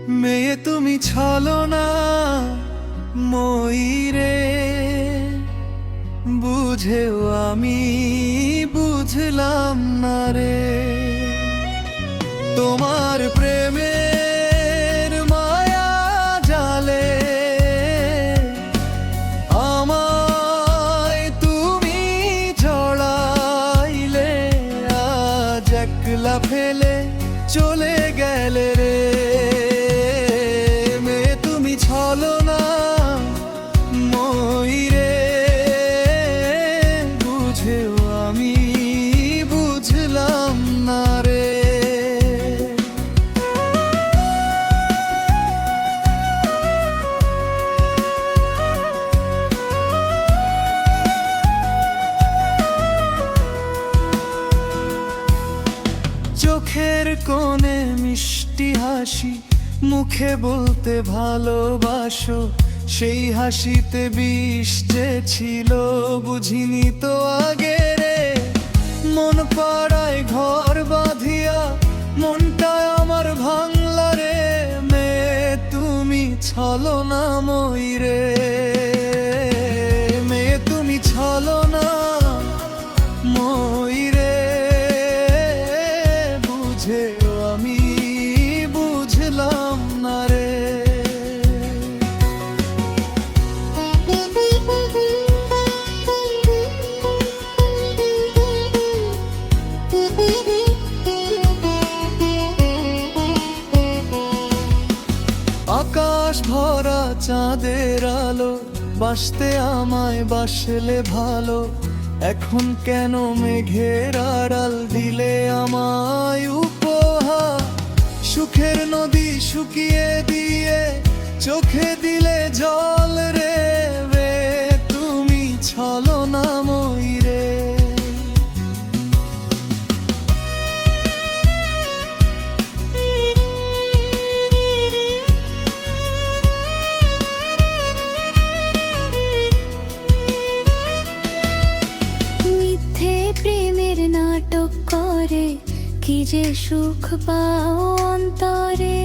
মেয়ে তুমি ছলনা মই রে, বুঝেও আমি বুঝলাম না রে। তোমার প্রেমের মায়া জালে আমায় তুমি জড়াইলে, আজ একলা ফেলে চলে গেলে রে। মেয়ে তুমি ছলনা মই রে, বুঝেও আমি বুঝলাম না রে। চোখের কোণে মিষ্টি হাসি, মুখে বলতে ভালোবাসো, সেই হাসিতে বিষ যে ছিল বুঝিনি তো আগে রে। মন পাড়ায় ঘর বাঁধিয়া মনটা আমার ভাঙলা রে। মেয়ে তুমি ছলনা মই রে, মেয়ে তুমি ছলনা মই রে, বুঝেও আমি বুঝলাম না রে। আকাশ ভরা চাঁদের আলো, বাসতে আমায় বাসলে ভালো। এখন কেন মেঘের আড়াল দিলে আমায় উপহার? সুখের নদী শুকিয়ে দিয়ে চোখে দিলে জল রে। রে তুমি ছলনা মই রে। প্রেমের নাটক করে কি যে সুখ পাও অন্তরে।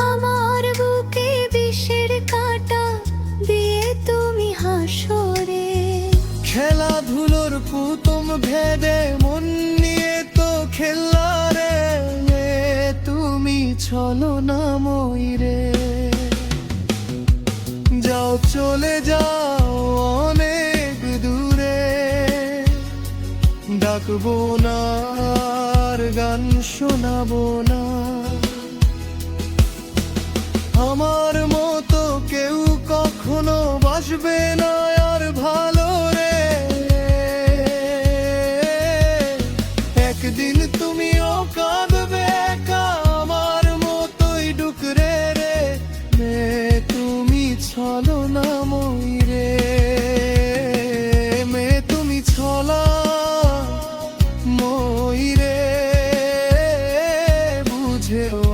আমার বুকে বিষের কাঁটা দিয়ে তুমি হাসরে। খেলাধুলোর পুতুম ভেদে মন নিয়ে তো খেলা রে। তুমি ছলনা মই রে। যাও চলে যাও অনেক দূরে, ডাকবো না আর গান শোনাবো না। আমার মতো কেউ কখনো বাসবে না আর ভালো রে। একদিন তুমিও কাঁদবে একা আমার মতোই ডুকরে রে। মেয়ে তুমি ছলনা মই রে, মেয়ে তুমি ছলনা মই রে, বুঝেও